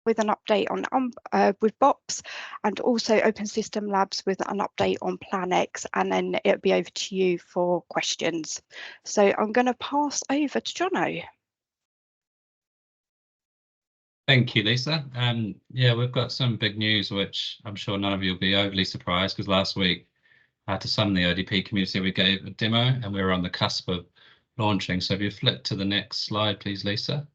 with an update on with BOPS, and also Open System Labs with an update on PlanX, and then it'll be over to you for questions. So I'm going to pass over to Jono. Thank you, Lisa. Yeah, we've got some big news, which I'm sure none of you will be overly surprised, because last week, to some of the ODP community, we gave a demo and we were on the cusp of launching. So if you flip to the next slide, please, Lisa.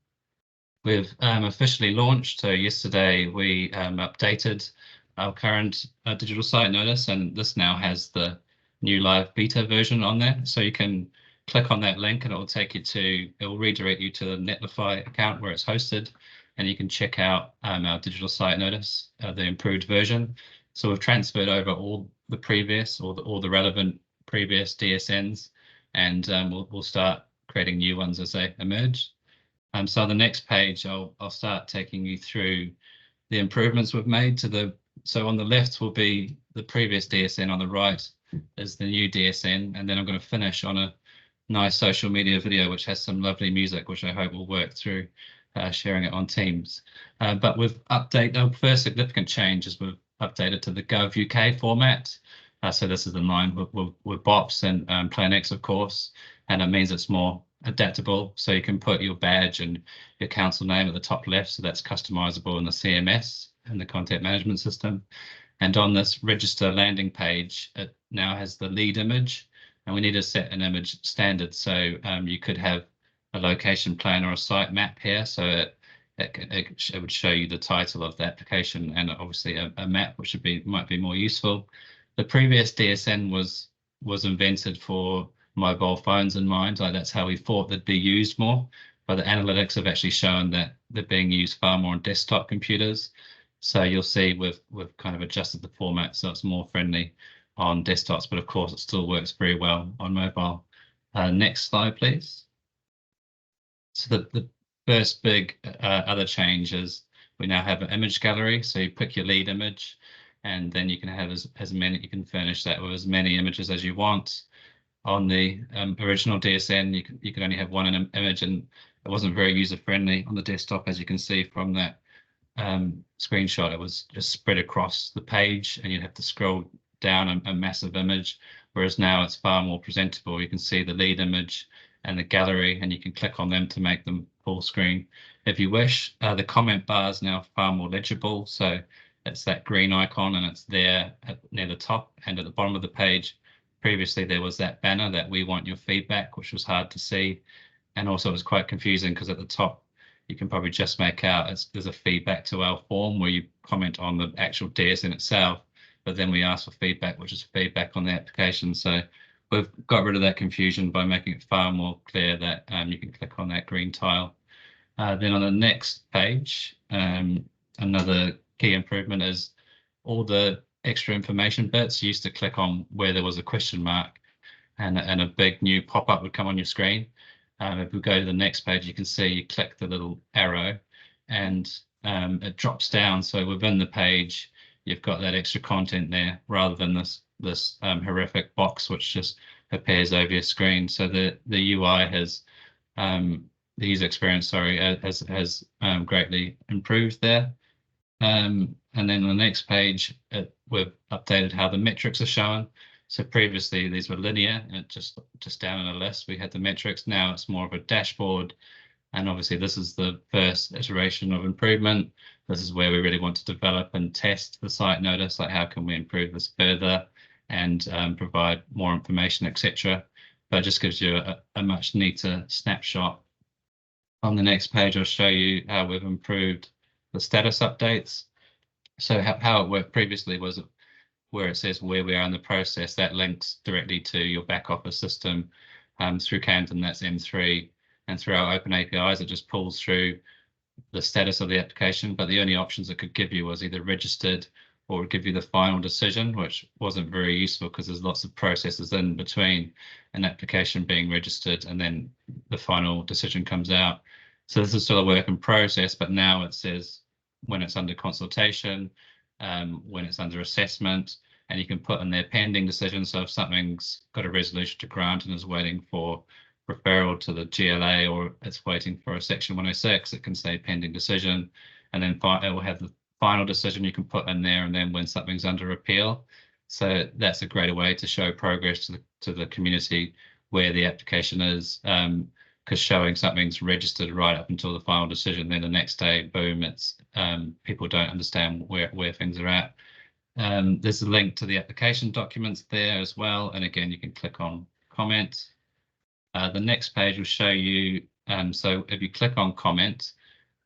We've officially launched. So yesterday we updated our current digital site notice, and this now has the new live beta version on there. So you can click on that link and it will take you to, it will redirect you to the Netlify account where it's hosted, and you can check out our digital site notice, the improved version. So we've transferred over all the previous, or all the relevant previous DSNs, and we'll start creating new ones as they emerge. So on the next page, I'll start taking you through the improvements we've made to the, so on the left will be the previous DSN, on the right is the new DSN, and then I'm going to finish on a nice social media video which has some lovely music, which I hope will work through sharing it on Teams. But we've updated, our first significant change is we've updated to the Gov UK format. So this is in line with BOPS and PlanX, of course, and it means it's more adaptable. So you can put your badge and your council name at the top left, so that's customizable in the CMS and the content management system. And on this register landing page, it now has the lead image, and we need to set an image standard. So you could have a location plan or a site map here, so it would show you the title of the application, and obviously a map, which might be more useful. The previous DSN was invented for mobile phones in mind, like that's how we thought they'd be used more, but the analytics have actually shown that they're being used far more on desktop computers. So you'll see we've kind of adjusted the format so it's more friendly on desktops, but of course it still works very well on mobile. Next slide, please. So the first big other change is we now have an image gallery. So you pick your lead image, and then you can have as many, you can furnish that with as many images as you want. On the original DSN, you could only have one image, and it wasn't very user friendly on the desktop, as you can see from that screenshot. It was just spread across the page, and you'd have to scroll down a massive image, whereas now it's far more presentable. You can see the lead image and the gallery, and you can click on them to make them full screen if you wish. The comment bar is now far more legible, so it's that green icon, and it's there near the top and at the bottom of the page. Previously there was that banner that we want your feedback, which was hard to see, and also it was quite confusing because at the top you can probably just make out there's a feedback to our form where you comment on the actual DSN itself, but then we ask for feedback, which is feedback on the application. So we've got rid of that confusion by making it far more clear that you can click on that green tile. Then on the next page, another key improvement is all the extra information bits. You used to click on where there was a question mark, and a big new pop-up would come on your screen. If we go to the next page, you can see you click the little arrow, and it drops down. So within the page, you've got that extra content there, rather than this horrific box which just appears over your screen. So the UI has the user experience, sorry, has greatly improved there. And then on the next page, we've updated how the metrics are shown. So previously these were linear, and just down on a list we had the metrics. Now it's more of a dashboard, and obviously this is the first iteration of improvement. This is where we really want to develop and test the site notice, like how can we improve this further and provide more information, etc. But it just gives you a much neater snapshot. On the next page, I'll show you how we've improved the status updates. So how it worked previously was where it says where we are in the process, that links directly to your back office system through Camden, that's M3, and through our open APIs, it just pulls through the status of the application. But the only options it could give you was either registered or give you the final decision, which wasn't very useful because there's lots of processes in between an application being registered and then the final decision comes out. So this is still a work in process, but now it says when it's under consultation, when it's under assessment, and you can put in there pending decision. So if something's got a resolution to grant and is waiting for referral to the GLA, or it's waiting for a section 106, it can say pending decision. and then it will have the final decision you can put in there, and then when something's under appeal. So that's a great way to show progress to the community where the application is, because showing something's registered right up until the final decision, then the next day, boom, it's people don't understand where things are at. There's a link to the application documents there as well, and again, you can click on comment. The next page will show you, so if you click on comment,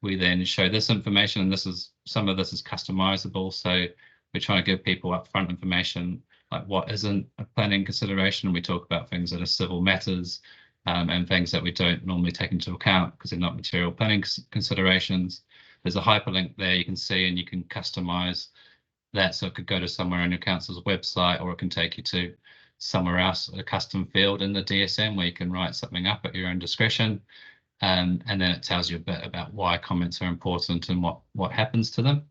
we then show this information, and some of this is customizable. So we're trying to give people upfront information, like what isn't a planning consideration. We talk about things that are civil matters, and things that we don't normally take into account because they're not material planning considerations. There's a hyperlink there you can see, and you can customize that, so it could go to somewhere on your council's website, or it can take you to somewhere else, a custom field in the DSM where you can write something up at your own discretion. And then it tells you a bit about why comments are important and what happens to them.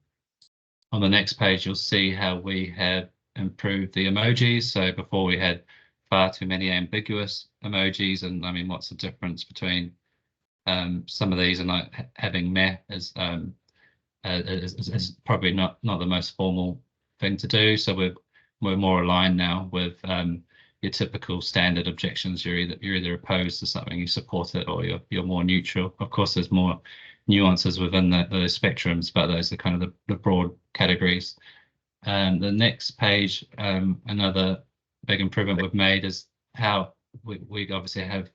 On the next page, you'll see how we have improved the emojis. So before we had far too many ambiguous emojis, and I mean, what's the difference between some of these and like having meh is probably not the most formal thing to do. So we're more aligned now with your typical standard objections. You're either opposed to something, you support it, or you're more neutral. Of course, there's more nuances within those spectrums, but those are kind of the broad categories. The next page, another big improvement we've made is how we obviously have,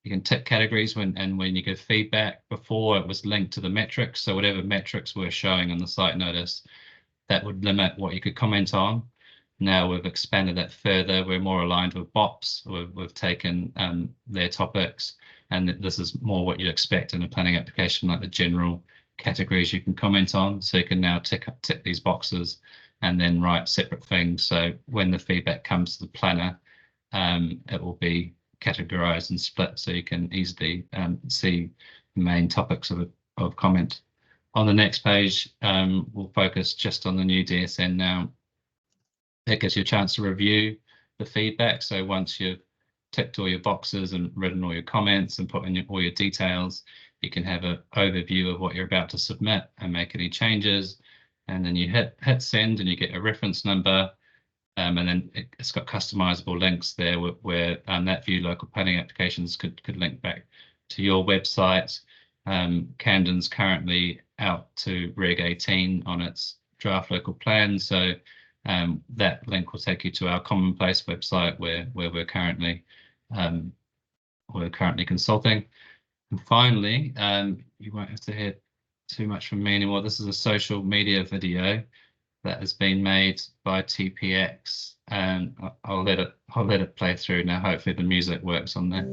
you can tick categories when you give feedback. Before, it was linked to the metrics, so whatever metrics we're showing on the site notice, that would limit what you could comment on. Now we've expanded that further. We're more aligned with BOPS. We've taken their topics, and this is more what you'd expect in a planning application, like the general categories you can comment on. So you can now tick these boxes and then write separate things. So when the feedback comes to the planner, it will be categorized and split, so you can easily see the main topics of comment. On the next page, we'll focus just on the new DSN now. It gives you a chance to review the feedback. So once you've ticked all your boxes and written all your comments and put in all your details, you can have an overview of what you're about to submit and make any changes. And then you hit send, and you get a reference number. And then it's got customizable links there where that view local planning applications could link back to your website. Camden's currently out to Reg 18 on its draft local plan, so that link will take you to our commonplace website where we're currently consulting. And finally, you won't have to hear too much from me anymore. This is a social media video that has been made by TPX, and I'll let it play through now. Hopefully the music works on there.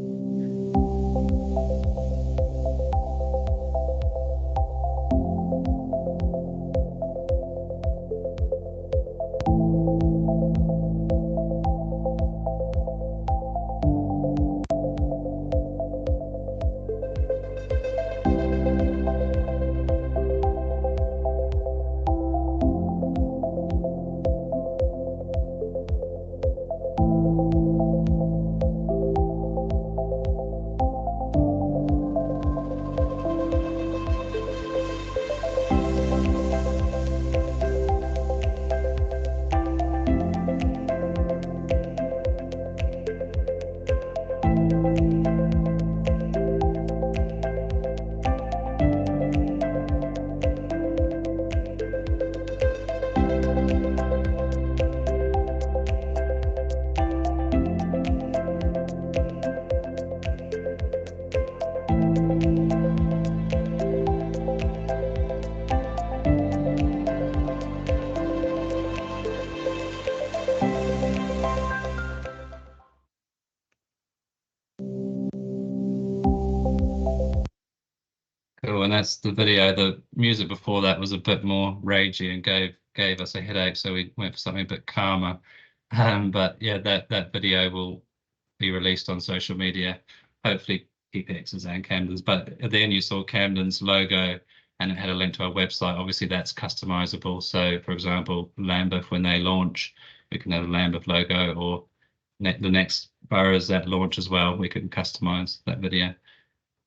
Cool, and that's the video. The music before that was a bit more ragey and gave us a headache, so we went for something a bit calmer. But yeah, that video will be released on social media, hopefully PPX's and Camden's. But at the end, you saw Camden's logo, and it had a link to our website. Obviously, that's customizable. So, for example, Lambeth, when they launch, we can have a Lambeth logo, or the next boroughs that launch as well, we can customize that video.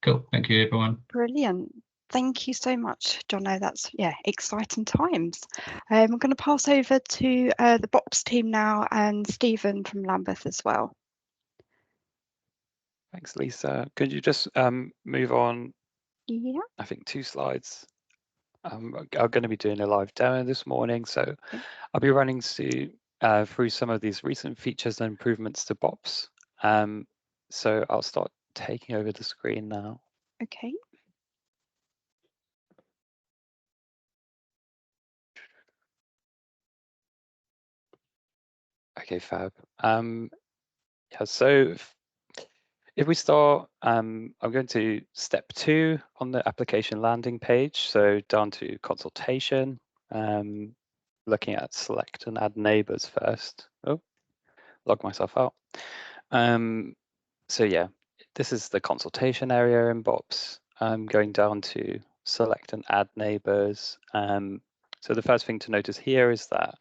Cool. Thank you, everyone. Brilliant. Thank you so much, Jono. That's exciting times. I'm going to pass over to the BOPS team now and Stephen from Lambeth as well. Thanks, Lisa. Could you just move on? Yeah. I think 2 slides. I'm going to be doing a live demo this morning, so Okay. I'll be running through some of these recent features and improvements to BOPS. So I'll start taking over the screen now. Okay. Okay, fab. Yeah, so if we start, I'm going to step 2 on the application landing page. So down to consultation, looking at select and add neighbors first. Oh, log myself out. So yeah, this is the consultation area in BOPS. I'm going down to select and add neighbors. So the first thing to notice here is that,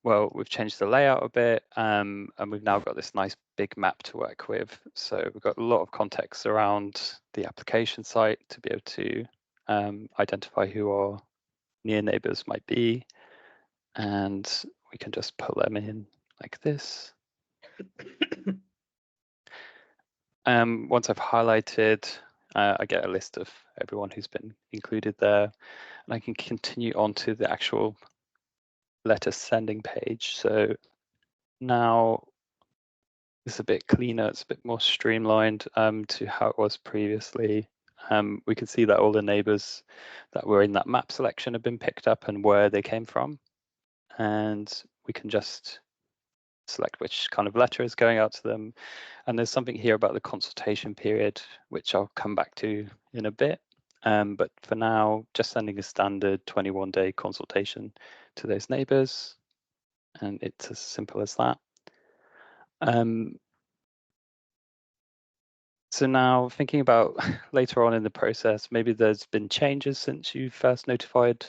well, we've changed the layout a bit, and we've now got this nice big map to work with. So we've got a lot of context around the application site to be able to identify who our near neighbors might be. And we can just pull them in like this. Once I've highlighted, I get a list of everyone who's been included there, and I can continue on to the actual letter sending page. So now it's a bit cleaner, it's a bit more streamlined to how it was previously. We can see that all the neighbors that were in that map selection have been picked up and where they came from. And we can just select which kind of letter is going out to them. And there's something here about the consultation period, which I'll come back to in a bit. But for now, just sending a standard 21-day consultation to those neighbors. And it's as simple as that. So now thinking about later on in the process, maybe there's been changes since you first notified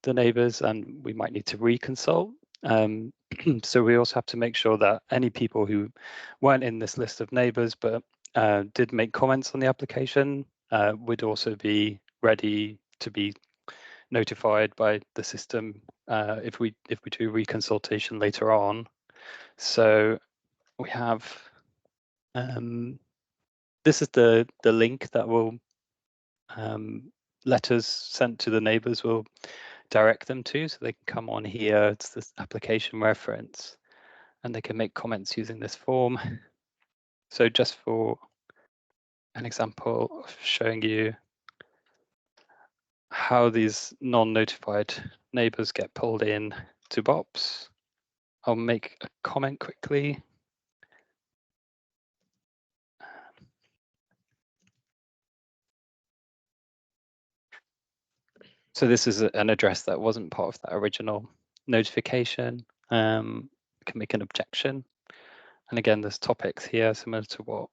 the neighbors and we might need to reconsult. So we also have to make sure that any people who weren't in this list of neighbors but did make comments on the application would also be ready to be notified by the system if we do reconsultation later on. So we have this is the link that will letters sent to the neighbors will direct them to, so they can come on here. It's this application reference, and they can make comments using this form. So just for an example of showing you how these non-notified neighbors get pulled in to BOPS, I'll make a comment quickly. So this is an address that wasn't part of that original notification. Can make an objection. And again, there's topics here similar to what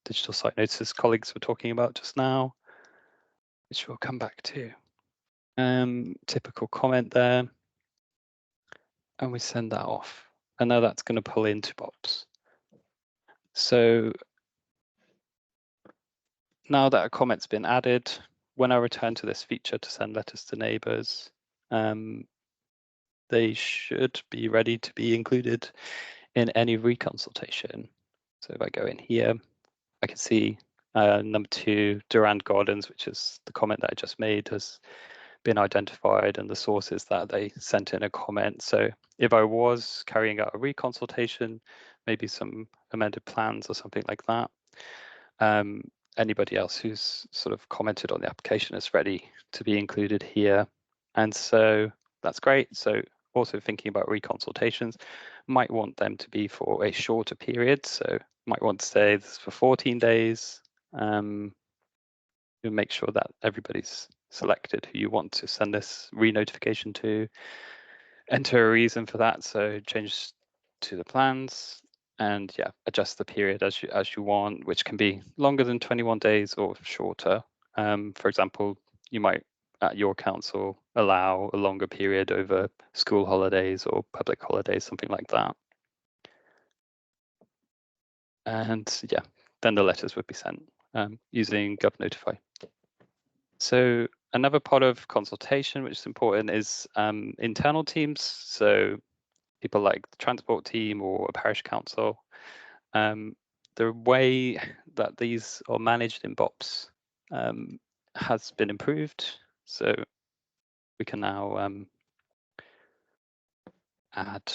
digital site notices colleagues were talking about just now, which we'll come back to. Typical comment there. And we send that off. And now that's going to pull into BOPS. So now that a comment's been added, when I return to this feature to send letters to neighbors, they should be ready to be included in any reconsultation. So if I go in here, I can see number 2, Durand Gardens, which is the comment that I just made, has been identified, and the source is that they sent in a comment. So if I was carrying out a reconsultation, maybe some amended plans or something like that, anybody else who's sort of commented on the application is ready to be included here. And so that's great. So also thinking about reconsultations, might want them to be for a shorter period. So might want to say this for 14 days. You'll make sure that everybody's selected who you want to send this re-notification to. Enter a reason for that. So change to the plans and yeah, adjust the period as you want, which can be longer than 21 days or shorter. For example, you might at your council allow a longer period over school holidays or public holidays, something like that. And yeah, then the letters would be sent using GovNotify. So another part of consultation, which is important, is internal teams. So people like the transport team or a parish council. The way that these are managed in BOPS has been improved. So we can now add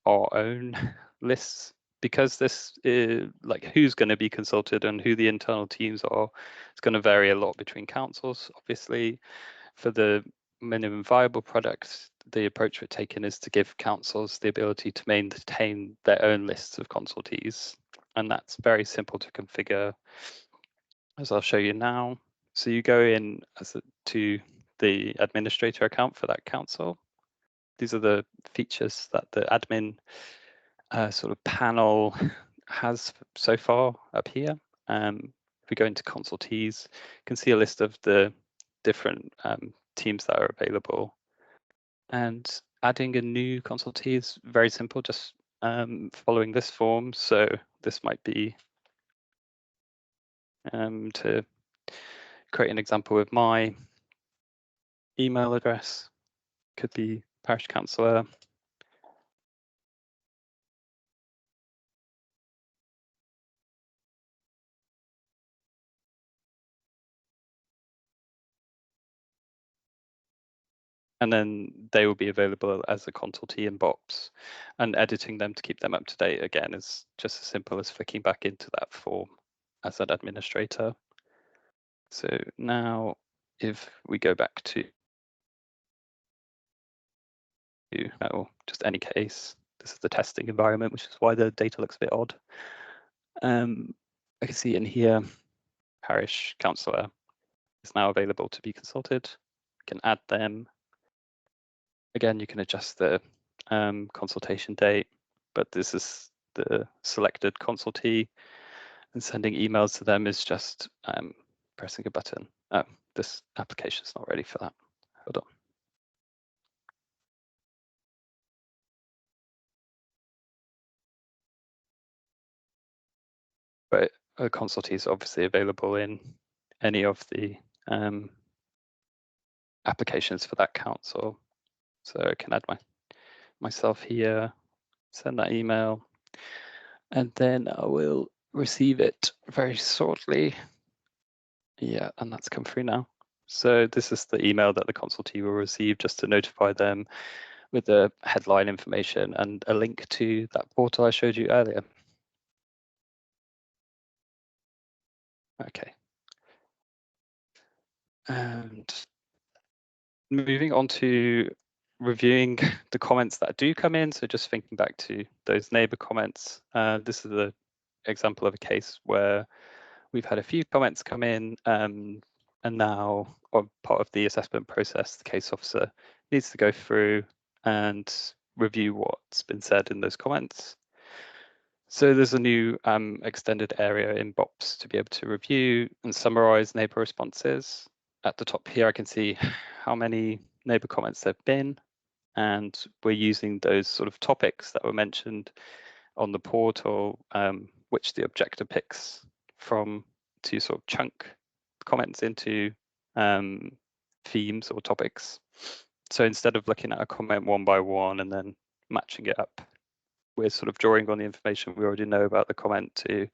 our own lists, because this is like who's going to be consulted and who the internal teams are. It's going to vary a lot between councils. Obviously, for the minimum viable product, the approach we're taking is to give councils the ability to maintain their own lists of consultees, and that's very simple to configure, as I'll show you now. So you go in to the administrator account for that council. These are the features that the admin sort of panel has so far up here. If we go into consultees, you can see a list of the different teams that are available. And adding a new consultee is very simple, just following this form. So this might be to create an example with my email address, could be parish councillor. And then they will be available as a consultee in BOPS, and editing them to keep them up to date again is just as simple as flicking back into that form as an administrator. So now if we go back to just any case, this is the testing environment, which is why the data looks a bit odd. I can see in here, parish councillor is now available to be consulted. You can add them. Again, you can adjust the consultation date, but this is the selected consultee, and sending emails to them is just pressing a button. Oh, this application is not ready for that. Hold on. But a consultee is obviously available in any of the applications for that council. So I can add myself here, send that email, and then I will receive it very shortly. Yeah, and that's come through now. So this is the email that the consultee will receive, just to notify them with the headline information and a link to that portal I showed you earlier. Okay. And moving on to reviewing the comments that do come in. So just thinking back to those neighbour comments, this is an example of a case where we've had a few comments come in, and now, or part of the assessment process, the case officer needs to go through and review what's been said in those comments. So there's a new extended area in BOPS to be able to review and summarize neighbour responses. At the top here, I can see how many neighbour comments there have been, and we're using those sort of topics that were mentioned on the portal, which the objector picks from, to sort of chunk comments into themes or topics. So instead of looking at a comment one by one and then matching it up, we're sort of drawing on the information we already know about the comment to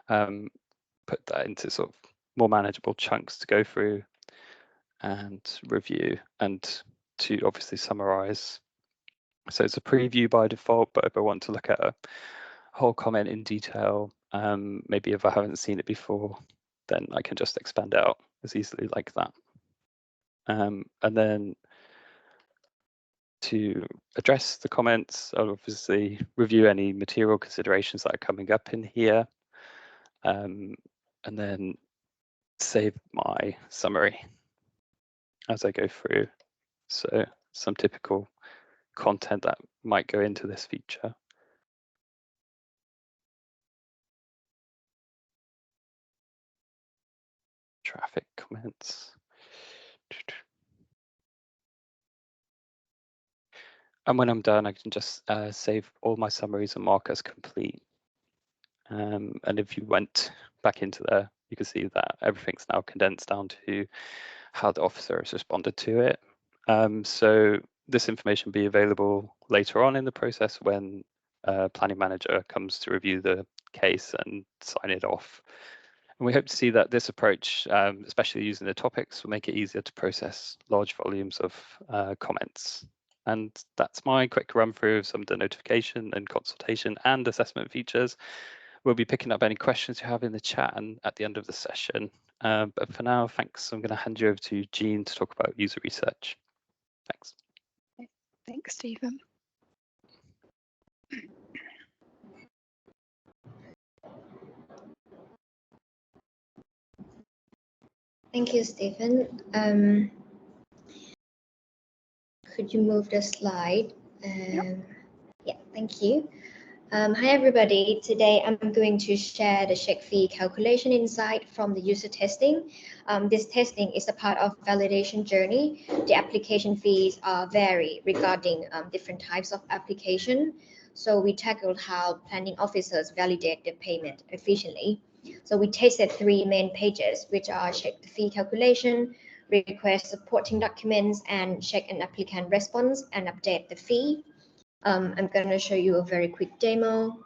put that into sort of more manageable chunks to go through and review, and to obviously summarize. So it's a preview by default, but if I want to look at a whole comment in detail, maybe if I haven't seen it before, then I can just expand out as easily like that. And then to address the comments, I'll obviously review any material considerations that are coming up in here, and then save my summary as I go through. So some typical content that might go into this feature. Traffic comments. And when I'm done, I can just save all my summaries and mark as complete. And if you went back into there, you can see that everything's now condensed down to how the officer has responded to it. So this information will be available later on in the process when planning manager comes to review the case and sign it off. And we hope to see that this approach, especially using the topics, will make it easier to process large volumes of comments. And that's my quick run through of some of the notification and consultation and assessment features. We'll be picking up any questions you have in the chat and at the end of the session. But for now, thanks. I'm going to hand you over to Jean to talk about user research. Thanks. Thanks, Stephen. Thank you, Stephen. Could you move the slide? Yep. Yeah, thank you. Hi, everybody. Today, I'm going to share the check fee calculation insight from the user testing. This testing is a part of validation journey. The application fees vary regarding different types of application. So we tackled how planning officers validate the payment efficiently. So we tested 3 main pages, which are check the fee calculation, request supporting documents, and check an applicant response and update the fee. I'm going to show you a very quick demo.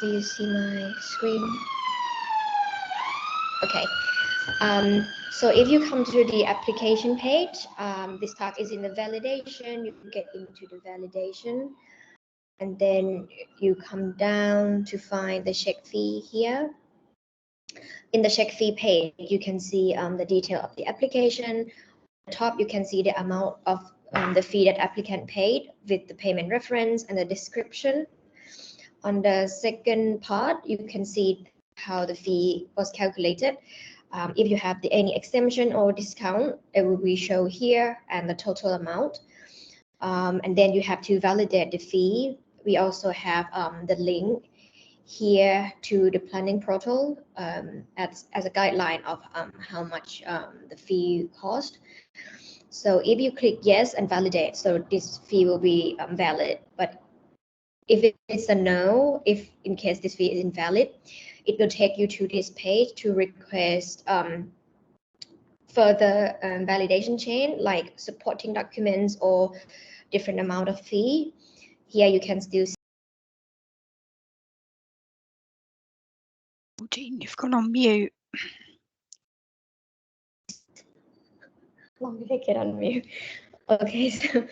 Do you see my screen? Okay. So if you come to the application page, this part is in the validation. You get into the validation, and then you come down to find the check fee here. In the check fee page, you can see the detail of the application. At the top, you can see the amount of the fee that applicant paid with the payment reference and the description. On the second part, you can see how the fee was calculated. If you have any exemption or discount, it will be shown here and the total amount. And then you have to validate the fee. We also have the link here to the planning portal as a guideline of how much the fee cost. So if you click yes and validate, so this fee will be valid. But if it's a no, if in case this fee is invalid, it will take you to this page to request further validation chain, like supporting documents or different amount of fee. Here you can still see. Jean, you've gone on mute. How long did I get on mute? Okay, so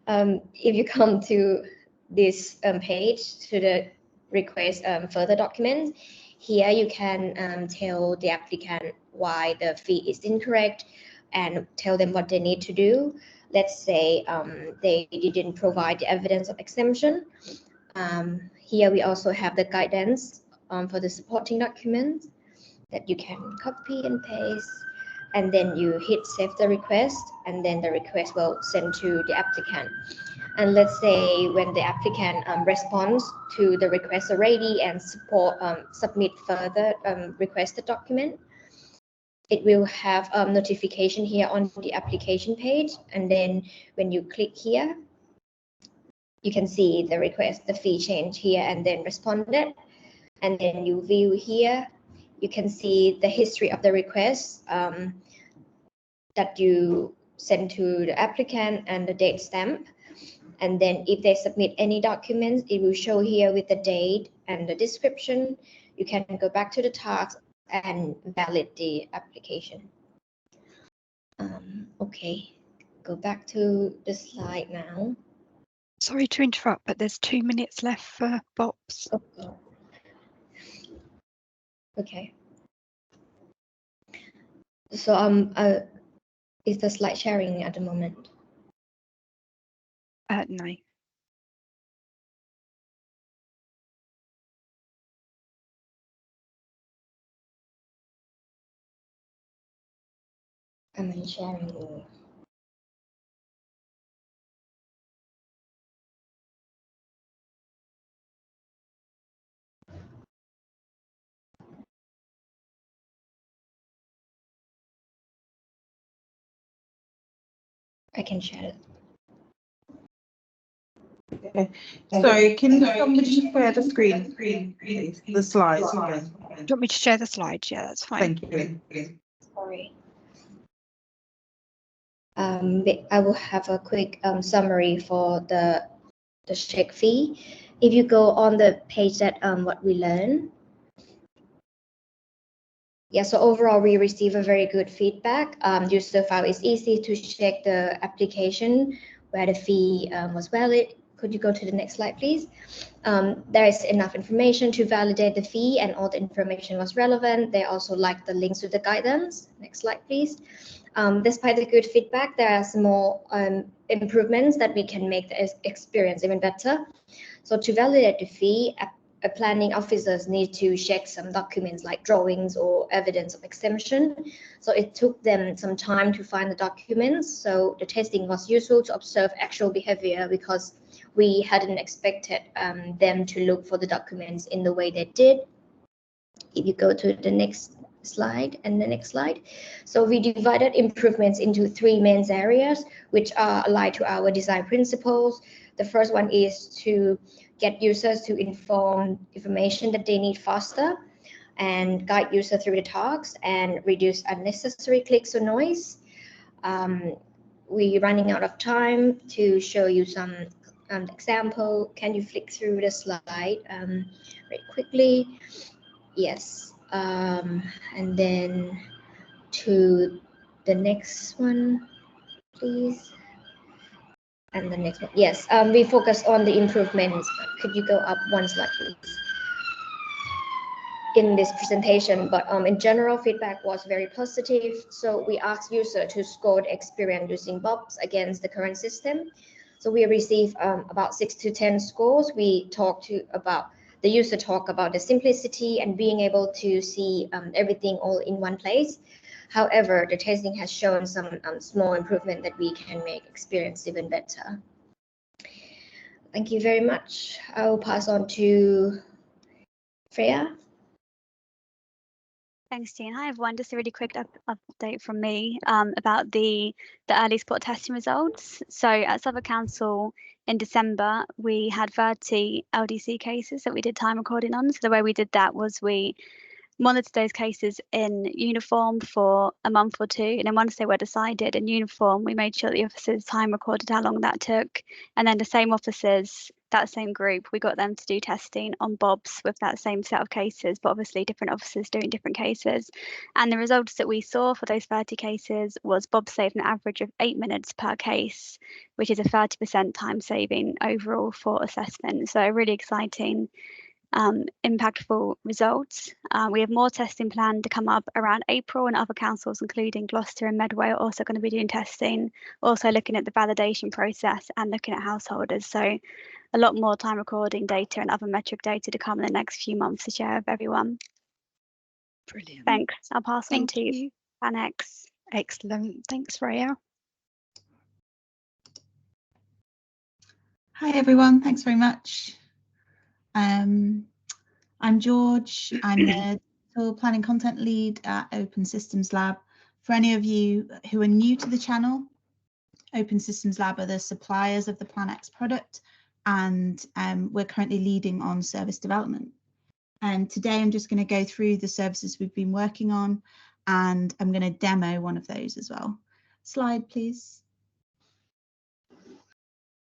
if you come to this page, to the request further documents, here you can tell the applicant why the fee is incorrect and tell them what they need to do. Let's say they didn't provide the evidence of exemption. Here we also have the guidance for the supporting documents that you can copy and paste, and then you hit save the request, and then the request will send to the applicant. And let's say when the applicant responds to the request already and submit further requested document, it will have notification here on the application page. And then when you click here, you can see the request, the fee change here, and then responded. And then you view here, you can see the history of the request that you send to the applicant and the date stamp. And then if they submit any documents, it will show here with the date and the description. You can go back to the task and validate the application. Okay, go back to the slide now. Sorry to interrupt, but there's 2 minutes left for BOPS. Okay. So is the slide sharing at the moment? No. I'm sharing. I can share it. Okay. Sorry, can somebody share the screen, please? The slides again. Do you want me to share the slides? Yeah, that's fine. Thank you. Sorry. I will have a quick summary for the check fee. If you go on the page that what we learned. Yeah, so overall we receive a very good feedback. User file is easy to check the application where the fee was valid. Could you go to the next slide, please? There is enough information to validate the fee and all the information was relevant. They also like the links to the guidance. Next slide, please. Despite the good feedback, there are small improvements that we can make the experience even better. So to validate the fee, planning officers need to check some documents like drawings or evidence of exemption. So it took them some time to find the documents. So the testing was useful to observe actual behavior because we hadn't expected them to look for the documents in the way they did. If you go to the next slide and the next slide. So we divided improvements into 3 main areas, which are aligned to our design principles. The first one is to get users to inform information that they need faster and guide user through the tasks and reduce unnecessary clicks or noise. We're running out of time to show you some example. Can you flick through the slide very quickly? Yes. And then to the next one, please. And the next one, yes, we focus on the improvements. Could you go up one slide, please? In this presentation, but in general, feedback was very positive. So we asked user to score the experience using BOPS against the current system. So we received about 6 to 10 scores. We talked about the user talk about the simplicity and being able to see everything all in one place. However, the testing has shown some small improvement that we can make experience even better. Thank you very much. I will pass on to Freya. Thanks, Jean. Hi, everyone. Just a really quick update from me about the early spot testing results. So at Suffolk Council in December, we had 30 LDC cases that we did time recording on. So the way we did that was we monitored those cases in uniform for a month or two, and then once they were decided in uniform, we made sure the officers time recorded how long that took, and then the same officers, that same group, we got them to do testing on BOPS with that same set of cases, but obviously different officers doing different cases. And the results that we saw for those 30 cases was BOPS saved an average of 8 minutes per case, which is a 30% time saving overall for assessment. So really exciting, impactful results. We have more testing planned to come up around April, and other councils, including Gloucester and Medway, are also going to be doing testing, also looking at the validation process and looking at householders. So a lot more time recording data and other metric data to come in the next few months to share with everyone. Brilliant. Thanks. I'll pass on to you. PlanX. Excellent. Thanks, Freya. Hi, everyone. Thanks very much. I'm George. I'm the Digital Planning Content Lead at Open Systems Lab. For any of you who are new to the channel, Open Systems Lab are the suppliers of the PlanX product, and we're currently leading on service development. And today I'm just going to go through the services we've been working on, and I'm going to demo one of those as well. Slide, please.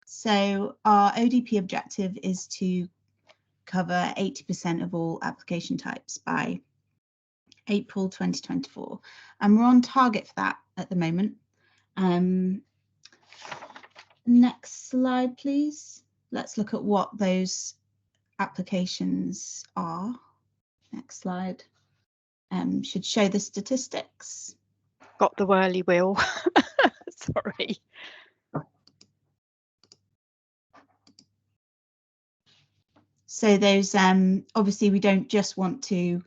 So our ODP objective is to cover 80% of all application types by April 2024, and we're on target for that at the moment. Next slide, please. Let's look at what those applications are. Next slide. Should show the statistics. Got the whirly wheel. Sorry. So those, obviously we don't just want to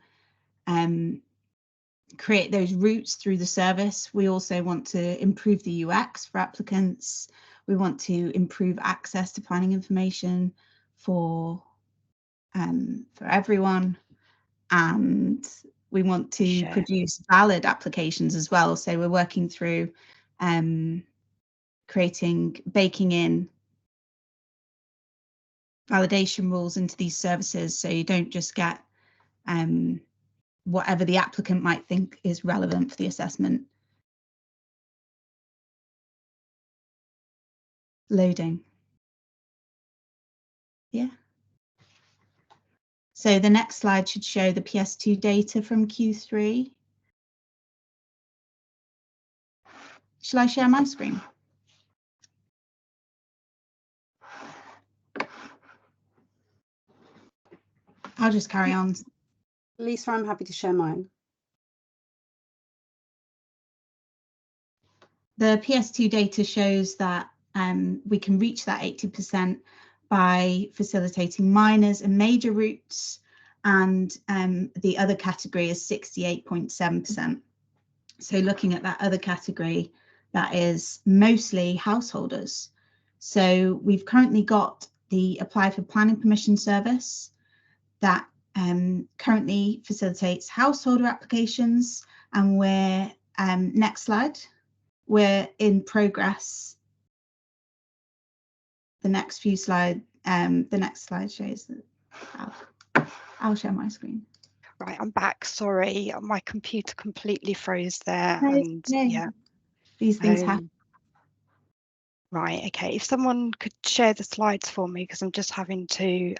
create those routes through the service. We also want to improve the UX for applicants. We want to improve access to planning information for everyone. And we want to produce valid applications as well. So we're working through baking in validation rules into these services, so you don't just get whatever the applicant might think is relevant for the assessment. Loading. Yeah. So the next slide should show the PS2 data from Q3. Shall I share my screen? I'll just carry on. Lisa, I'm happy to share mine. The PS2 data shows that we can reach that 80% by facilitating minors and major routes, and the other category is 68.7%. So looking at that other category, that is mostly householders. So we've currently got the apply for planning permission service that currently facilitates householder applications, and we're next slide. We're in progress. The next few slides, the next slide shows that I'll share my screen. Right, I'm back. Sorry, my computer completely froze there. No, And no. yeah, These things happen. Right, okay. If someone could share the slides for me, because I'm just having to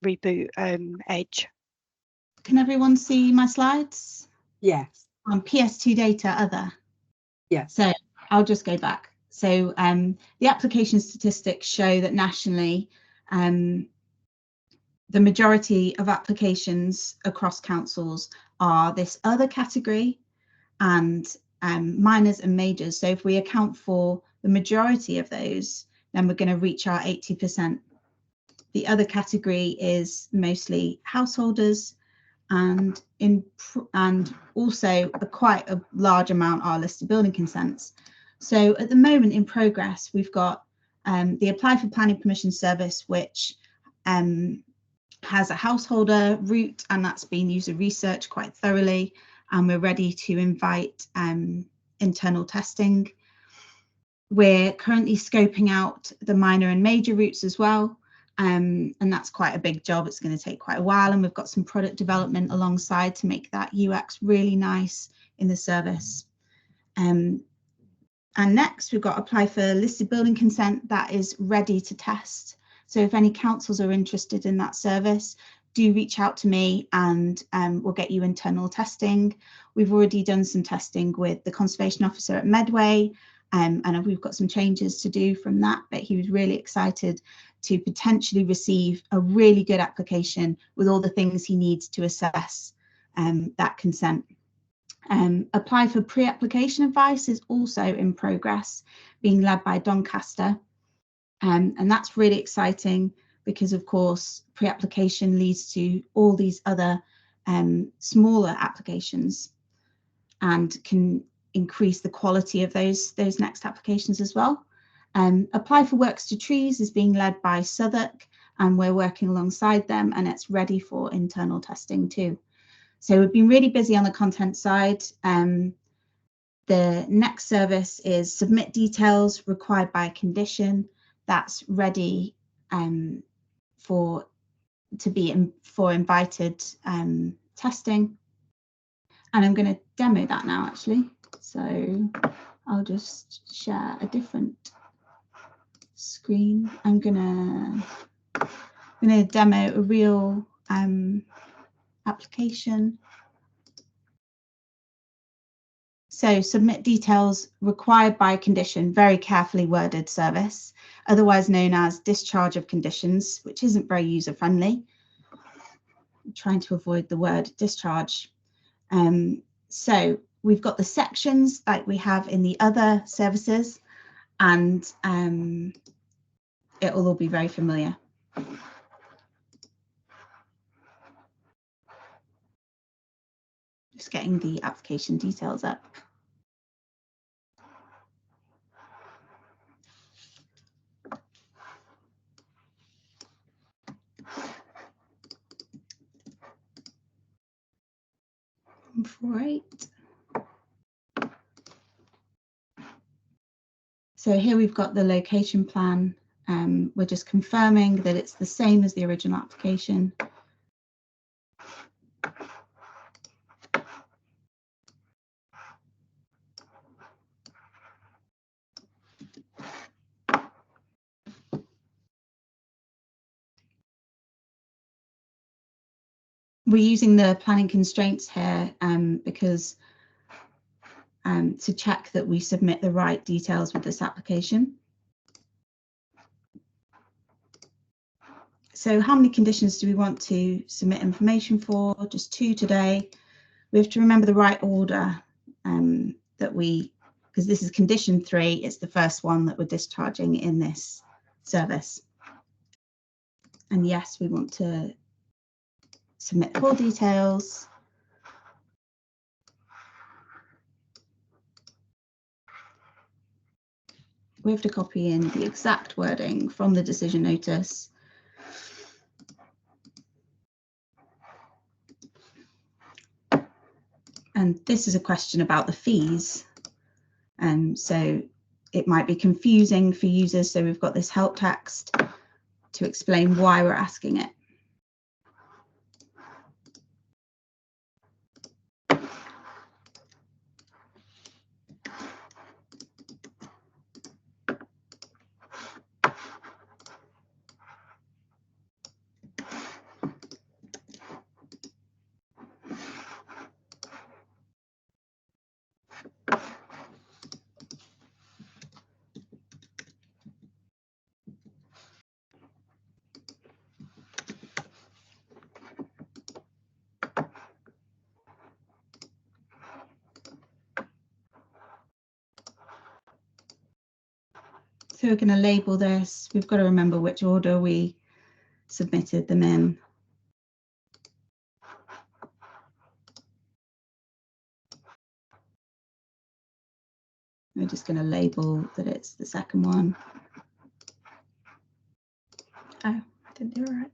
reboot Edge. Can everyone see my slides? Yes. On PS2 data other. Yes. So I'll just go back. So the application statistics show that nationally, the majority of applications across councils are this other category and minors and majors. So if we account for the majority of those, then we're going to reach our 80%. The other category is mostly householders, and also quite a large amount are listed building consents. So at the moment in progress, we've got the apply for planning permission service, which has a householder route, and that's been user researched quite thoroughly, and we're ready to invite internal testing. We're currently scoping out the minor and major routes as well, and that's quite a big job. It's going to take quite a while, and we've got some product development alongside to make that UX really nice in the service. And next, we've got apply for listed building consent that is ready to test. So if any councils are interested in that service, do reach out to me, and we'll get you internal testing. We've already done some testing with the conservation officer at Medway, and we've got some changes to do from that, but he was really excited to potentially receive a really good application with all the things he needs to assess that consent. Apply for pre-application advice is also in progress, being led by Doncaster, and that's really exciting because, of course, pre-application leads to all these other smaller applications and can increase the quality of those next applications as well. Apply for Works to Trees is being led by Southwark, and we're working alongside them, and it's ready for internal testing too. So we've been really busy on the content side. The next service is submit details required by a condition. That's ready for invited testing. And I'm going to demo that now, actually. So I'll just share a different screen. I'm going to demo a real application. So submit details required by condition, very carefully worded service, otherwise known as discharge of conditions, which isn't very user friendly. I'm trying to avoid the word discharge. So we've got the sections like we have in the other services, and it will all be very familiar. Just getting the application details up. Right. So here we've got the location plan. We're just confirming that it's the same as the original application. We're using the planning constraints here because to check that we submit the right details with this application. So how many conditions do we want to submit information for? Just 2 today. We have to remember the right order because this is condition 3, it's the first one that we're discharging in this service. And yes, we want to submit full details. We have to copy in the exact wording from the decision notice. And this is a question about the fees. So it might be confusing for users. So we've got this help text to explain why we're asking it. So we're going to label this. We've got to remember which order we submitted them in. We're just going to label that it's the second one. Oh, I didn't do it right.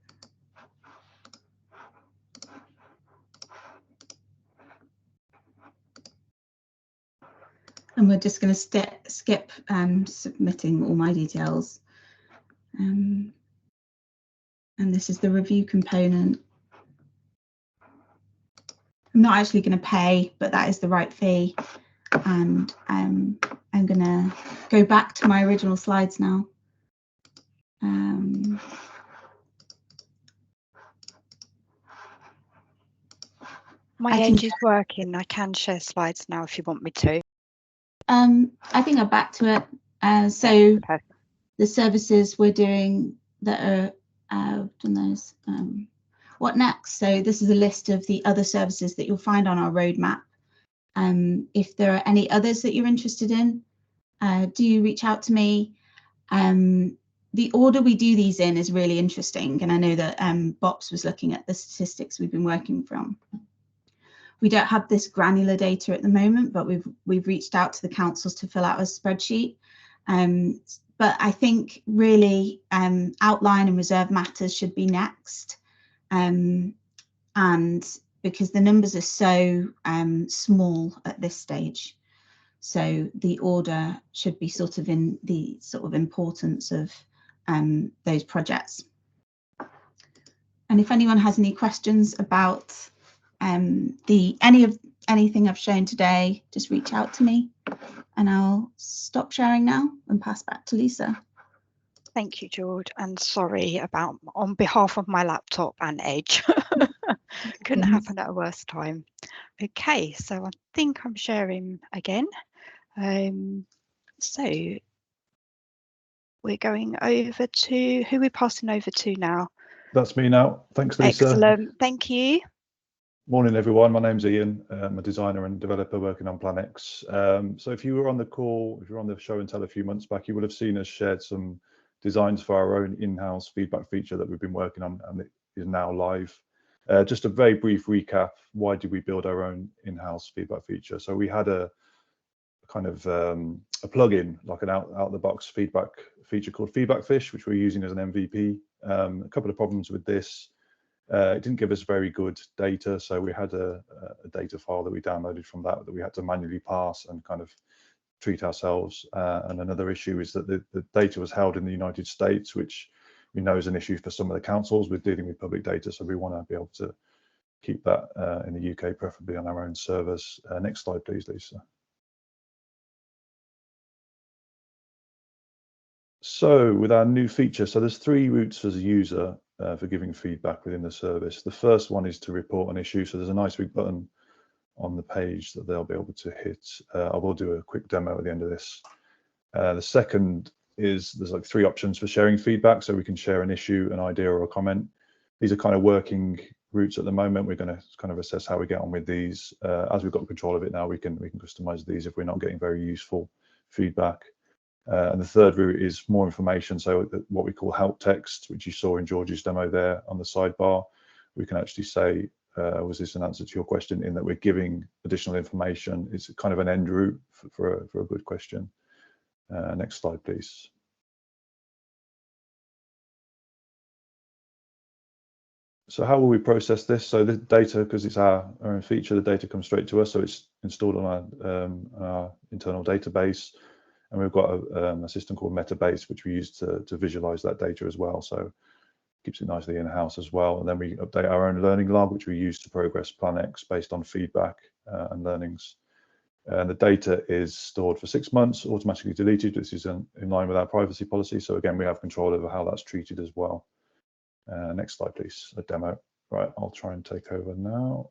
And we're just going to skip submitting all my details. And this is the review component. I'm not actually going to pay, but that is the right fee. And I'm going to go back to my original slides now. My Edge is working. I can share slides now if you want me to. I think I'm back to it. So the services we're doing that are done those. What next? So this is a list of the other services that you'll find on our roadmap. If there are any others that you're interested in, do reach out to me. The order we do these in is really interesting, and I know that BOPS was looking at the statistics we've been working from. We don't have this granular data at the moment, but we've reached out to the councils to fill out a spreadsheet. But I think really outline and reserve matters should be next. And because the numbers are so small at this stage. So the order should be sort of in the sort of importance of those projects. And if anyone has any questions about anything I've shown today, just reach out to me, and I'll stop sharing now and pass back to Lisa. Thank you, George, and sorry about on behalf of my laptop and Edge. Couldn't happen at a worse time. Okay, so I think I'm sharing again. So we're going over to who we're passing over to now. That's me now. Thanks, Lisa. Excellent, thank you. Morning, everyone. My name's Ian. I'm a designer and developer working on PlanX. So if you were on the call, if you were on the show and tell a few months back, you would have seen us shared some designs for our own in-house feedback feature that we've been working on, and it is now live. Just a very brief recap. Why did we build our own in-house feedback feature? So we had a kind of a plugin, like an out-of-the-box feedback feature called Feedback Fish, which we're using as an MVP. A couple of problems with this. It didn't give us very good data, so we had a data file that we downloaded from that we had to manually parse and kind of treat ourselves. And another issue is that the data was held in the United States, which we know is an issue for some of the councils with dealing with public data. So we want to be able to keep that in the UK, preferably on our own servers. Next slide, please, Lisa. So with our new feature, so there's 3 routes as a user for giving feedback within the service. The first one is to report an issue. So there's a nice big button on the page that they'll be able to hit. I will do a quick demo at the end of this. The second is there's like 3 options for sharing feedback. So we can share an issue, an idea, or a comment. These are kind of working routes at the moment. We're going to kind of assess how we get on with these. As we've got control of it now, we can customize these if we're not getting very useful feedback. And the third route is more information. So what we call help text, which you saw in George's demo there on the sidebar. We can actually say, was this an answer to your question, in that we're giving additional information. It's kind of an end route for a good question. Next slide, please. So how will we process this? So the data, because it's our own feature, the data comes straight to us. So it's installed on our internal database. And we've got a system called Metabase, which we use to visualize that data as well. So it keeps it nicely in-house as well. And then we update our own learning log, which we use to progress PlanX based on feedback and learnings. And the data is stored for 6 months, automatically deleted. This is in line with our privacy policy. So again, we have control over how that's treated as well. Next slide, please, a demo. Right, I'll try and take over now.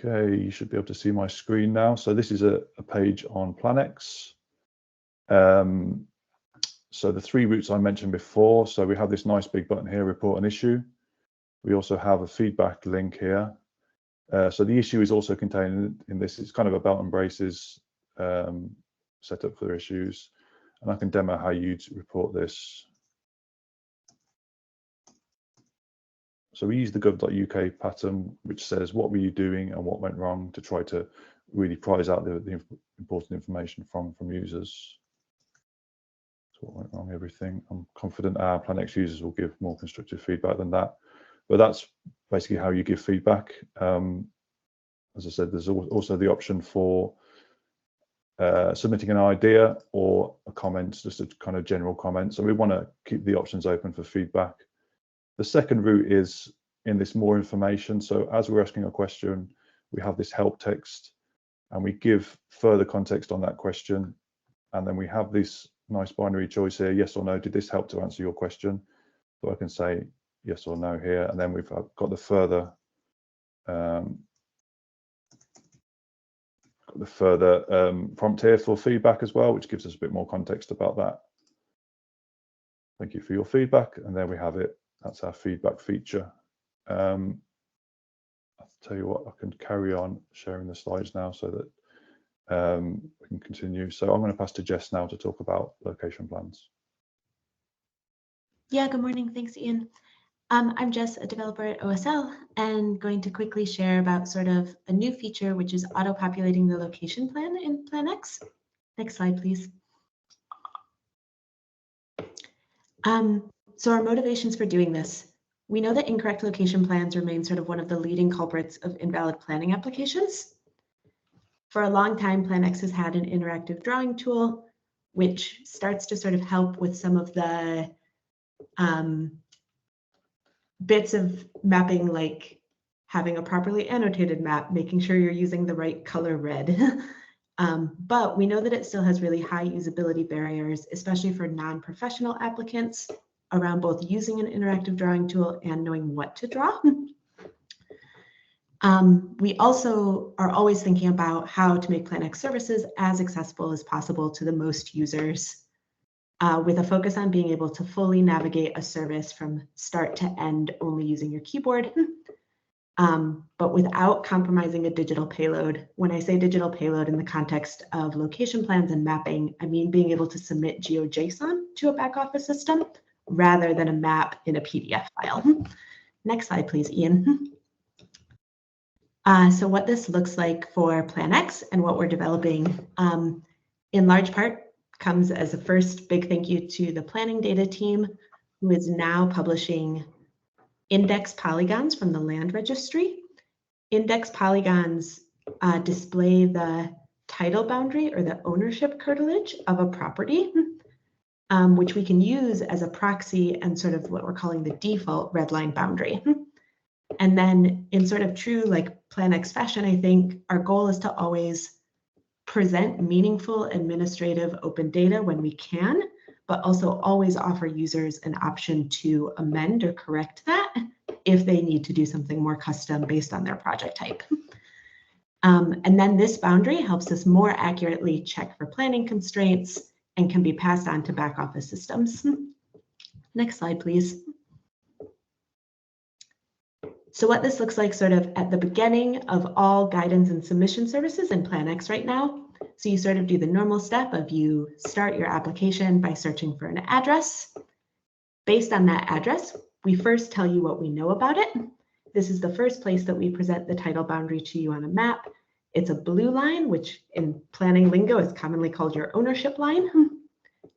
Okay, you should be able to see my screen now. So this is a page on PlanX. So the 3 routes I mentioned before. So we have this nice big button here, report an issue. We also have a feedback link here. So the issue is also contained in this. It's kind of a belt and braces setup for issues. And I can demo how you'd report this. So we use the gov.uk pattern, which says what were you doing and what went wrong, to try to really prize out the important information from users. So what went wrong, everything. I'm confident our PlanX users will give more constructive feedback than that. But that's basically how you give feedback. As I said, there's also the option for submitting an idea or a comment, just a kind of general comment. So we want to keep the options open for feedback. The second route is in this more information. So as we're asking a question, we have this help text and we give further context on that question. And then we have this nice binary choice here, yes or no, did this help to answer your question? So I can say yes or no here. And then we've got the further prompt here for feedback as well, which gives us a bit more context about that. Thank you for your feedback. And there we have it. That's our feedback feature. I'll tell you what, I can carry on sharing the slides now so that we can continue. So I'm going to pass to Jess now to talk about location plans. Yeah, good morning. Thanks, Ian. I'm Jess, a developer at OSL, and going to quickly share about sort of a new feature, which is auto-populating the location plan in PlanX. Next slide, please. So our motivations for doing this. We know that incorrect location plans remain sort of one of the leading culprits of invalid planning applications. For a long time, PlanX has had an interactive drawing tool, which starts to sort of help with some of the bits of mapping, like having a properly annotated map, making sure you're using the right color red. But we know that it still has really high usability barriers, especially for non-professional applicants, around both using an interactive drawing tool and knowing what to draw. We also are always thinking about how to make PlanX services as accessible as possible to the most users, with a focus on being able to fully navigate a service from start to end only using your keyboard, but without compromising a digital payload. When I say digital payload in the context of location plans and mapping, I mean being able to submit GeoJSON to a back office system rather than a map in a PDF file. Next slide, please, Ian. So what this looks like for PlanX and what we're developing, in large part, comes as a first big thank you to the planning data team, who is now publishing index polygons from the land registry. Index polygons display the title boundary or the ownership curtilage of a property, which we can use as a proxy and sort of what we're calling the default redline boundary. And then in sort of true like PlanX fashion, I think our goal is to always present meaningful administrative open data when we can, but also always offer users an option to amend or correct that if they need to do something more custom based on their project type. And then this boundary helps us more accurately check for planning constraints and can be passed on to back office systems. Next slide, please. So what this looks like sort of at the beginning of all guidance and submission services in PlanX right now. So you sort of do the normal step of you start your application by searching for an address. Based on that address, we first tell you what we know about it. This is the first place that we present the title boundary to you on a map. It's a blue line, which in planning lingo is commonly called your ownership line.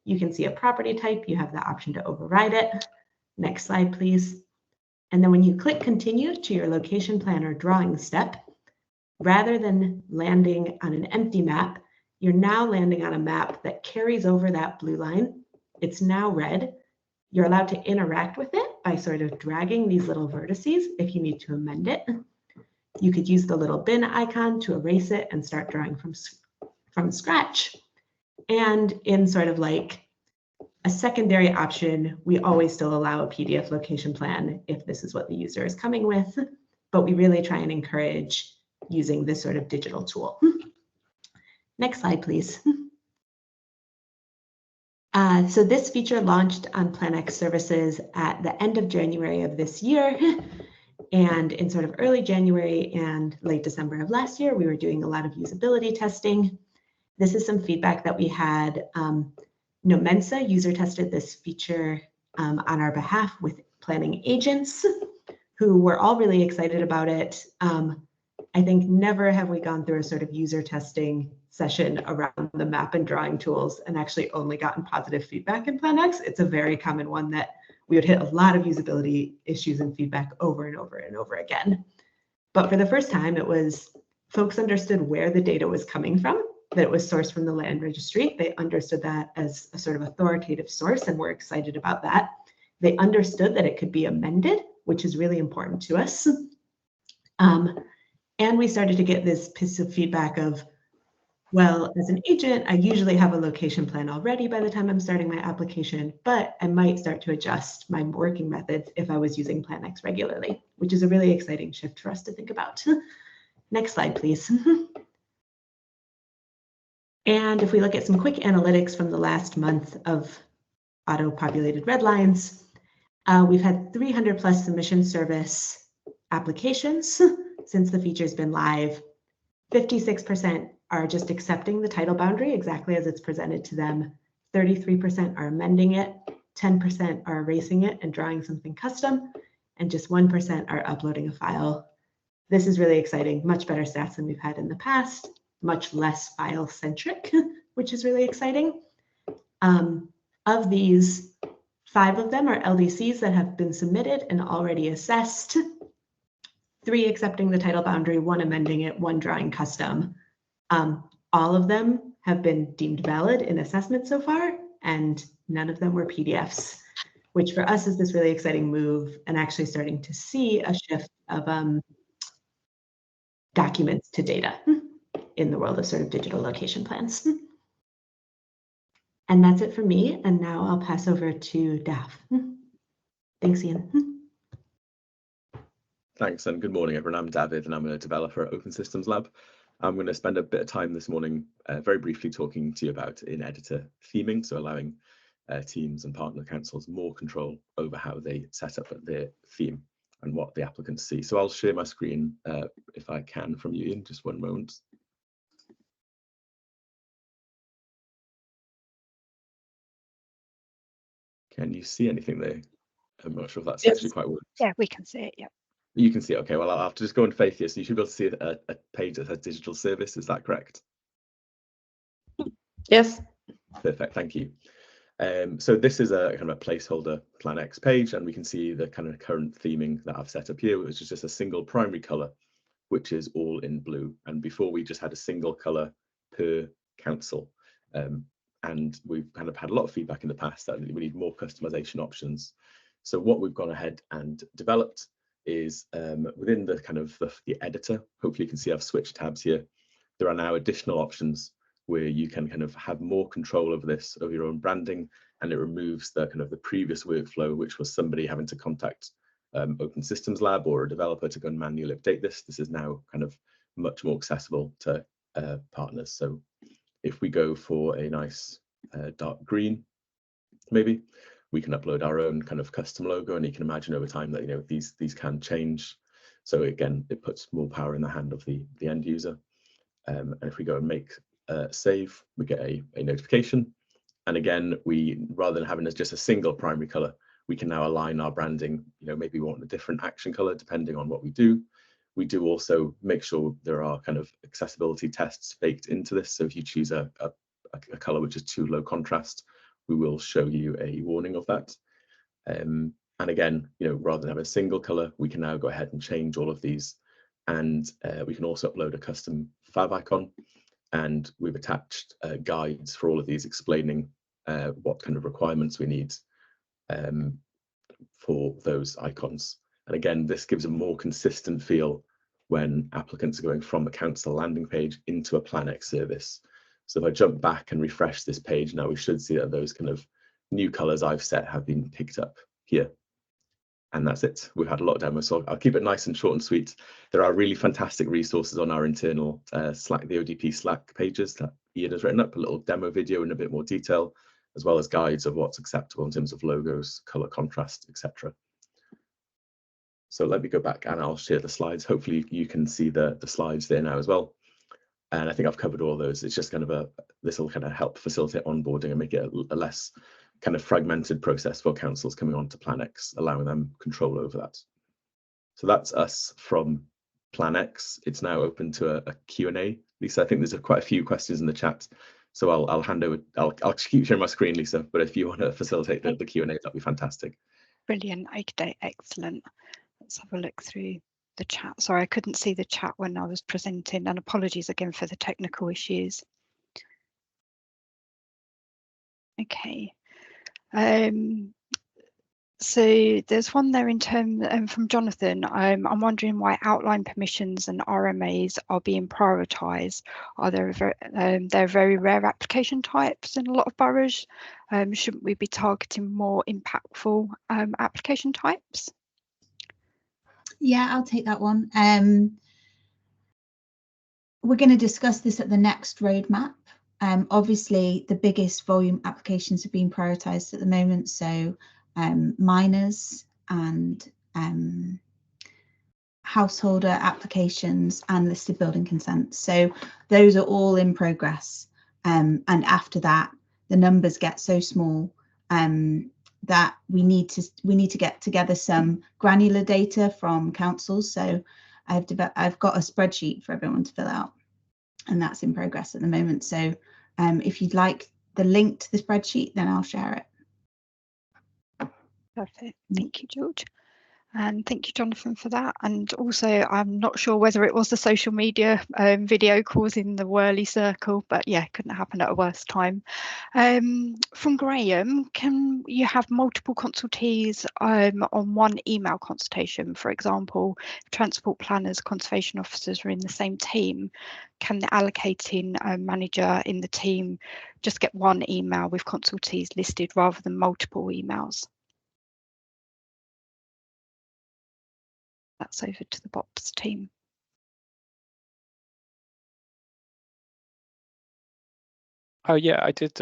You can see a property type. You have the option to override it. Next slide, please. And then when you click continue to your location plan or drawing step, rather than landing on an empty map, you're now landing on a map that carries over that blue line. It's now red. You're allowed to interact with it by sort of dragging these little vertices if you need to amend it. You could use the little bin icon to erase it and start drawing from scratch. And in sort of like a secondary option, we always still allow a PDF location plan if this is what the user is coming with, but we really try and encourage using this sort of digital tool. Next slide, please. So this feature launched on PlanX services at the end of January of this year. And in sort of early January and late December of last year, we were doing a lot of usability testing. This is some feedback that we had. Nomensa user tested this feature on our behalf with planning agents who were all really excited about it. I think never have we gone through a sort of user testing session around the map and drawing tools and actually only gotten positive feedback in PlanX. It's a very common one that we would hit a lot of usability issues and feedback over and over and over again. But for the first time, it was folks understood where the data was coming from, that it was sourced from the land registry. They understood that as a sort of authoritative source and were excited about that. They understood that it could be amended, which is really important to us. And we started to get this piece of feedback of, well, as an agent, I usually have a location plan already by the time I'm starting my application, but I might start to adjust my working methods if I was using PlanX regularly, which is a really exciting shift for us to think about. Next slide, please. And if we look at some quick analytics from the last month of auto-populated red lines, we've had 300 plus submission service applications since the feature's been live. 56% are just accepting the title boundary exactly as it's presented to them. 33% are amending it, 10% are erasing it and drawing something custom, and just 1% are uploading a file. This is really exciting, much better stats than we've had in the past, much less file-centric, which is really exciting. Of these, 5 of them are LDCs that have been submitted and already assessed. 3 accepting the title boundary, 1 amending it, 1 drawing custom. All of them have been deemed valid in assessment so far, and none of them were PDFs, which for us is this really exciting move and actually starting to see a shift of documents to data in the world of sort of digital location plans. And that's it for me. And now I'll pass over to Daph. Thanks, Ian. Thanks, and good morning, everyone. I'm David, and I'm a developer at Open Systems Lab. I'm going to spend a bit of time this morning very briefly talking to you about in-editor theming, so allowing teams and partner councils more control over how they set up their theme and what the applicants see. So I'll share my screen if I can from you in just one moment. Can you see anything there? I'm not sure if that's actually quite works. Yeah, we can see it, yeah. You can see it, okay. Well, I'll have to just go on Faith here, so you should be able to see a page that says digital service, is that correct? Yes. Perfect, thank you. So this is a kind of a placeholder PlanX page, and we can see the kind of current theming that I've set up here, which is just a single primary color, which is all in blue. And before we just had a single color per council. And we've kind of had a lot of feedback in the past that we need more customization options. So what we've gone ahead and developed is within the kind of the editor, hopefully you can see I've switched tabs here. There are now additional options where you can kind of have more control over this, over your own branding, and it removes the kind of the previous workflow, which was somebody having to contact Open Systems Lab or a developer to go and manually update this. This is now kind of much more accessible to partners. So if we go for a nice dark green, maybe, we can upload our own kind of custom logo, and you can imagine over time that, you know, these can change. So again, it puts more power in the hand of the end user. And if we go and make save, we get a notification. And again, we, rather than having just a single primary color, we can now align our branding. You know, maybe we want a different action color depending on what we do. We do also make sure there are kind of accessibility tests baked into this. So if you choose a color which is too low contrast, we will show you a warning of that. And again, you know, rather than have a single color, we can now go ahead and change all of these. And we can also upload a custom favicon. And we've attached guides for all of these explaining what kind of requirements we need for those icons. And again, this gives a more consistent feel when applicants are going from the council landing page into a PlanX service. So if I jump back and refresh this page now, we should see that those kind of new colors I've set have been picked up here. And that's it. We've had a lot of demos, so I'll keep it nice and short and sweet. There are really fantastic resources on our internal Slack, the ODP Slack pages that Ian has written up, a little demo video in a bit more detail, as well as guides of what's acceptable in terms of logos, color contrast, etc. So let me go back and I'll share the slides. Hopefully you can see the slides there now as well. And I think I've covered all those. It's just kind of this will kind of help facilitate onboarding and make it a less kind of fragmented process for councils coming on to PlanX, allowing them control over that. So that's us from PlanX. It's now open to a Q&A. Lisa, I think there's quite a few questions in the chat. So I'll hand over, I'll keep sharing my screen, Lisa, but if you want to facilitate the Q&A, that'd be fantastic. Brilliant. Okay, excellent. Let's have a look through the chat. Sorry, I couldn't see the chat when I was presenting, and apologies again for the technical issues. Okay. So there's one there in terms from Jonathan. I'm wondering why outline permissions and RMAs are being prioritised. Are there they're very rare application types in a lot of boroughs? Shouldn't we be targeting more impactful application types? Yeah, I'll take that one. We're going to discuss this at the next roadmap. Obviously, the biggest volume applications are being prioritised at the moment. So minors and householder applications and listed building consents. So those are all in progress. And after that, the numbers get so small that we need to get together some granular data from councils. So I've got a spreadsheet for everyone to fill out, and that's in progress at the moment. So if you'd like the link to the spreadsheet, then I'll share it. Perfect. Thank you, George. And thank you, Jonathan, for that. And also, I'm not sure whether it was the social media video causing the whirly circle, but yeah, couldn't happen at a worse time. From Graham, can you have multiple consultees on one email consultation? For example, transport planners, conservation officers are in the same team. Can the allocating manager in the team just get one email with consultees listed rather than multiple emails? That's over to the BOPS team. Oh yeah, I did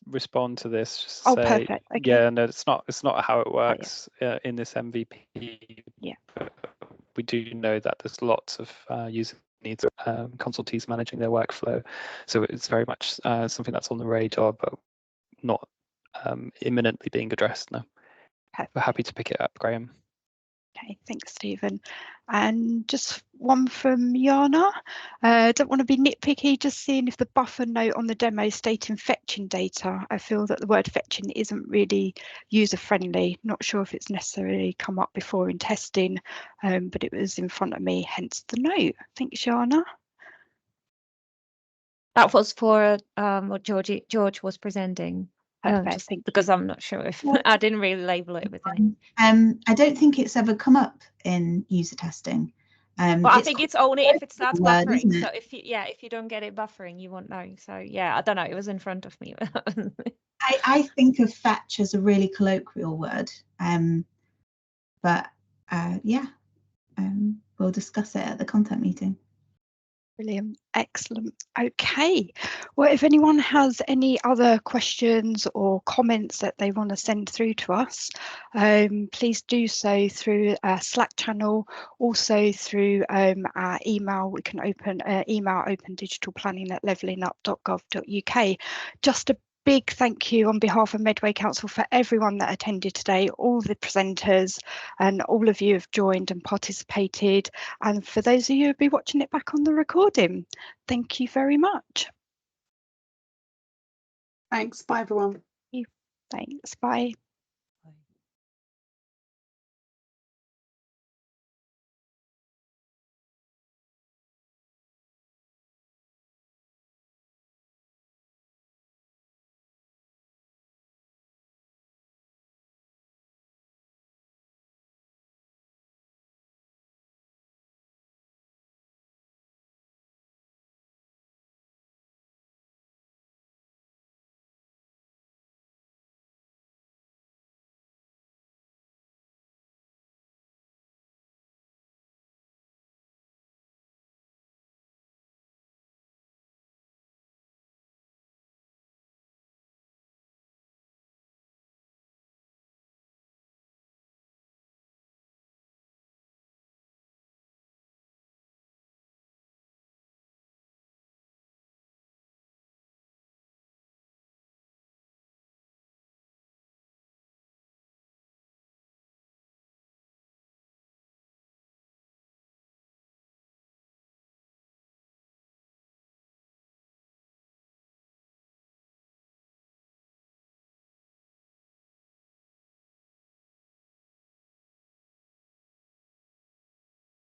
respond to this. Just to Oh, say, perfect. Okay. Yeah, no, it's not how it works in this MVP. Yeah. We do know that there's lots of user needs, consultees managing their workflow. So it's very much something that's on the radar, but not imminently being addressed now. Perfect. We're happy to pick it up, Graham. Okay, thanks, Stephen. And just one from Jana. Don't want to be nitpicky, just seeing if the buffer note on the demo stating fetching data. I feel that the word fetching isn't really user friendly. Not sure if it's necessarily come up before in testing, but it was in front of me, hence the note. Thanks, Jana. That was for what George was presenting. Perfect, Because I'm not sure if I didn't really label it with anything. I don't think it's ever come up in user testing. Well, I think it's only if it starts word, buffering. isn't So it? if you don't get it buffering, you won't know. So yeah, I don't know. It was in front of me. I think of fetch as a really colloquial word, but yeah, we'll discuss it at the content meeting. Brilliant, excellent. Okay, well, if anyone has any other questions or comments that they want to send through to us, please do so through our Slack channel, also through our email. We can email opendigitalplanning@levellingup.gov.uk. Just a big thank you on behalf of Medway Council for everyone that attended today, all the presenters, and all of you have joined and participated. And for those of you who'll be watching it back on the recording, thank you very much. Thanks. Bye, everyone. Thanks. Bye.